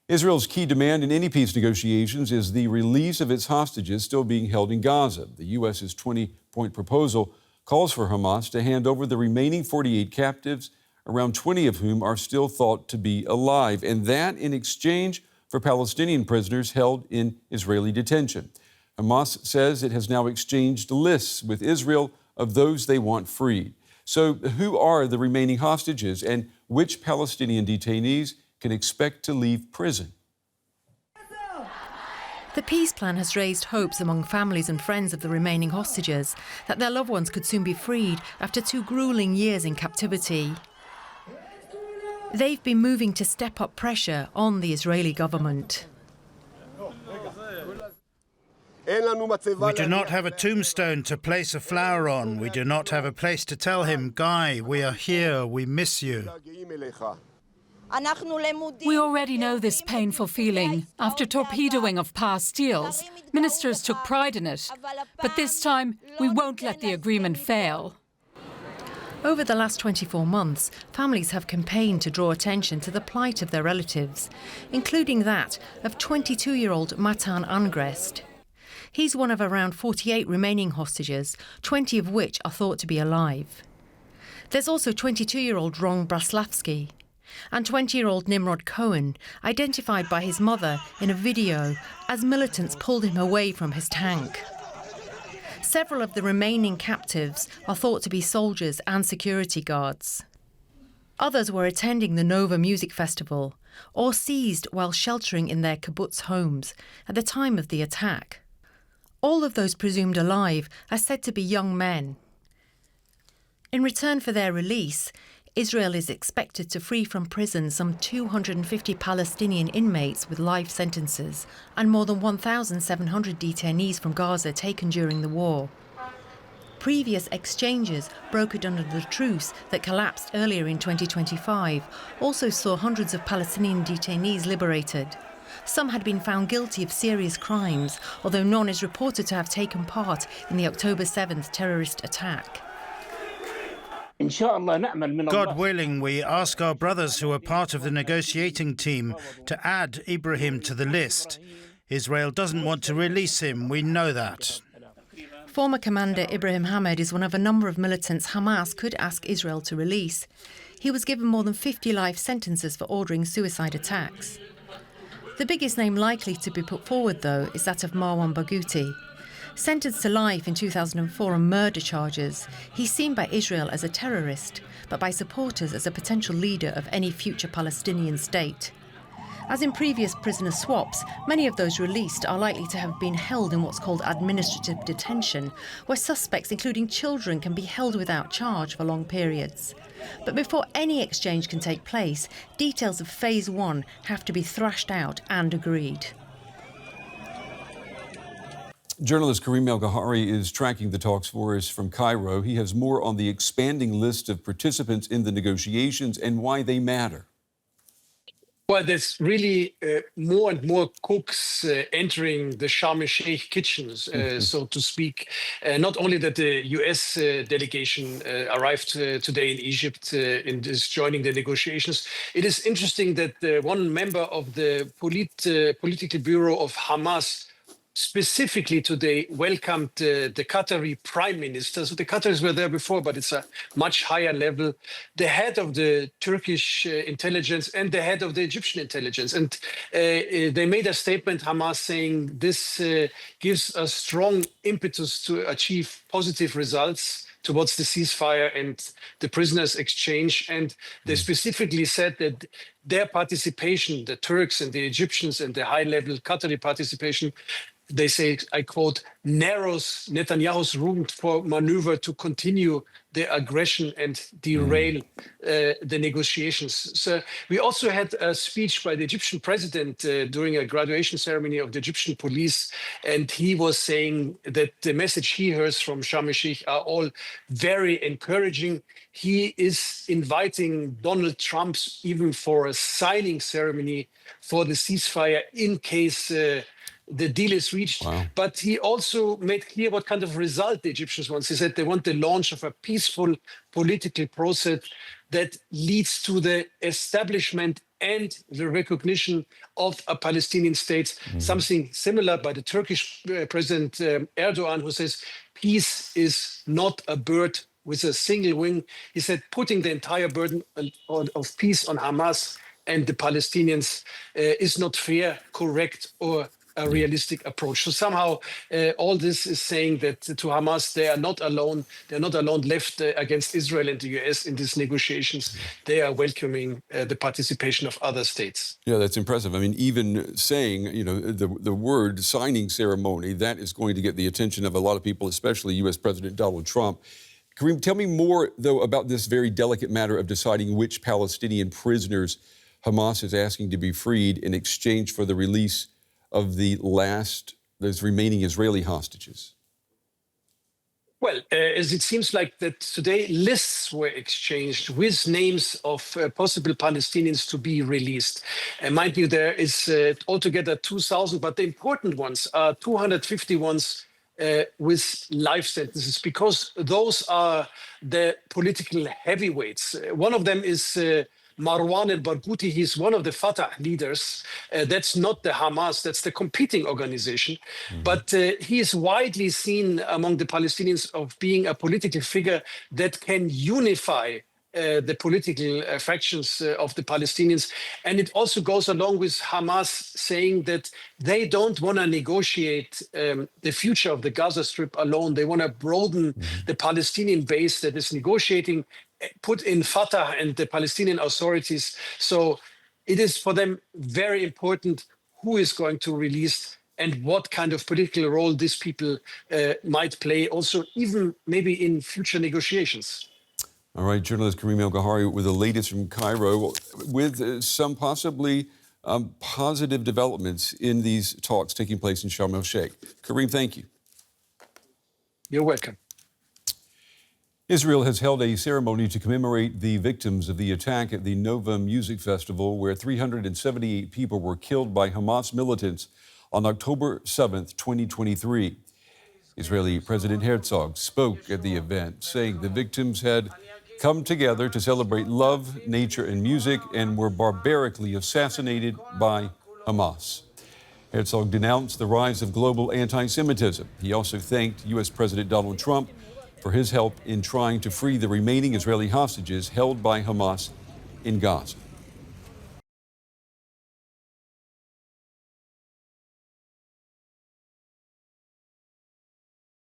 Israel's key demand in any peace negotiations is the release of its hostages still being held in Gaza. The U.S.'s 20-point proposal calls for Hamas to hand over the remaining 48 captives, around 20 of whom are still thought to be alive, and that in exchange for Palestinian prisoners held in Israeli detention. Hamas says it has now exchanged lists with Israel of those they want freed. So who are the remaining hostages, and which Palestinian detainees can expect to leave prison? The peace plan has raised hopes among families and friends of the remaining hostages that their loved ones could soon be freed after 2 grueling years in captivity. They've been moving to step up pressure on the Israeli government. We do not have a tombstone to place a flower on. We do not have a place to tell him, Guy, we are here, we miss you. We already know this painful feeling. After torpedoing of past deals, ministers took pride in it. But this time, we won't let the agreement fail. Over the last 24 months, families have campaigned to draw attention to the plight of their relatives, including that of 22-year-old Matan Angrest. He's one of around 48 remaining hostages, 20 of which are thought to be alive. There's also 22-year-old Ron Braslavsky and 20-year-old Nimrod Cohen, identified by his mother in a video as militants pulled him away from his tank. Several of the remaining captives are thought to be soldiers and security guards. Others were attending the Nova Music Festival or seized while sheltering in their kibbutz homes at the time of the attack. All of those presumed alive are said to be young men. In return for their release, Israel is expected to free from prison some 250 Palestinian inmates with life sentences and more than 1,700 detainees from Gaza taken during the war. Previous exchanges brokered under the truce that collapsed earlier in 2025 also saw hundreds of Palestinian detainees liberated. Some had been found guilty of serious crimes, although none is reported to have taken part in the October 7th terrorist attack. God willing, we ask our brothers who are part of the negotiating team to add Ibrahim to the list. Israel doesn't want to release him, we know that. Former commander Ibrahim Hamed is one of a number of militants Hamas could ask Israel to release. He was given more than 50 life sentences for ordering suicide attacks. The biggest name likely to be put forward, though, is that of Marwan Barghouti. Sentenced to life in 2004 on murder charges, he's seen by Israel as a terrorist, but by supporters as a potential leader of any future Palestinian state. As in previous prisoner swaps, many of those released are likely to have been held in what's called administrative detention, where suspects, including children, can be held without charge for long periods. But before any exchange can take place, details of Phase 1 have to be thrashed out and agreed. Journalist Karim El-Gahari is tracking the talks for us from Cairo. He has more on the expanding list of participants in the negotiations and why they matter. Well, there's really more and more cooks entering the Sharm el-Sheikh kitchens, so to speak. Not only that the U.S. delegation arrived today in Egypt and is joining the negotiations. It is interesting that one member of the political bureau of Hamas specifically today welcomed the Qatari prime minister. So the Qataris were there before, but it's a much higher level. The head of the Turkish intelligence and the head of the Egyptian intelligence. And they made a statement, Hamas, saying this gives a strong impetus to achieve positive results towards the ceasefire and the prisoners exchange. And they specifically said that their participation, the Turks and the Egyptians and the high-level Qatari participation, they say, I quote, narrows Netanyahu's room for maneuver to continue the aggression and derail the negotiations. So we also had a speech by the Egyptian president during a graduation ceremony of the Egyptian police, and he was saying that the message he hears from Sharm el-Sheikh are all very encouraging. He is inviting Donald Trump even for a signing ceremony for the ceasefire in case the deal is reached. Wow. But he also made clear what kind of result the Egyptians want. He said they want the launch of a peaceful political process that leads to the establishment and the recognition of a Palestinian state, something similar by the Turkish President Erdogan, who says peace is not a bird with a single wing. He said putting the entire burden of peace on Hamas and the Palestinians is not fair, correct, or a realistic approach. So somehow all this is saying that to Hamas, they are not alone. They're not alone left against Israel and the US in these negotiations. They are welcoming the participation of other states. Yeah, that's impressive. I mean, even saying, the word signing ceremony, that is going to get the attention of a lot of people, especially U.S. President Donald Trump. Kareem, tell me more, though, about this very delicate matter of deciding which Palestinian prisoners Hamas is asking to be freed in exchange for the release of those remaining Israeli hostages. Well, as it seems like that today, lists were exchanged with names of possible Palestinians to be released. And mind you, there is altogether 2,000, but the important ones are 250 ones with life sentences, because those are the political heavyweights. One of them is Marwan al-Barghouti. He's one of the Fatah leaders. That's not the Hamas, that's the competing organization. But he is widely seen among the Palestinians of being a political figure that can unify the political factions of the Palestinians. And it also goes along with Hamas saying that they don't want to negotiate the future of the Gaza Strip alone. They want to broaden the Palestinian base that is negotiating, put in Fatah and the Palestinian authorities. So it is for them very important who is going to release and what kind of political role these people might play, also even maybe in future negotiations. All right, journalist Kareem El-Gahari with the latest from Cairo, with some possibly positive developments in these talks taking place in Sharm el-Sheikh. Kareem, thank you. You're welcome. Israel has held a ceremony to commemorate the victims of the attack at the Nova Music Festival, where 378 people were killed by Hamas militants on October 7th, 2023. Israeli President Herzog spoke at the event, saying the victims had come together to celebrate love, nature, and music, and were barbarically assassinated by Hamas. Herzog denounced the rise of global anti-Semitism. He also thanked U.S. President Donald Trump for his help in trying to free the remaining Israeli hostages held by Hamas in Gaza.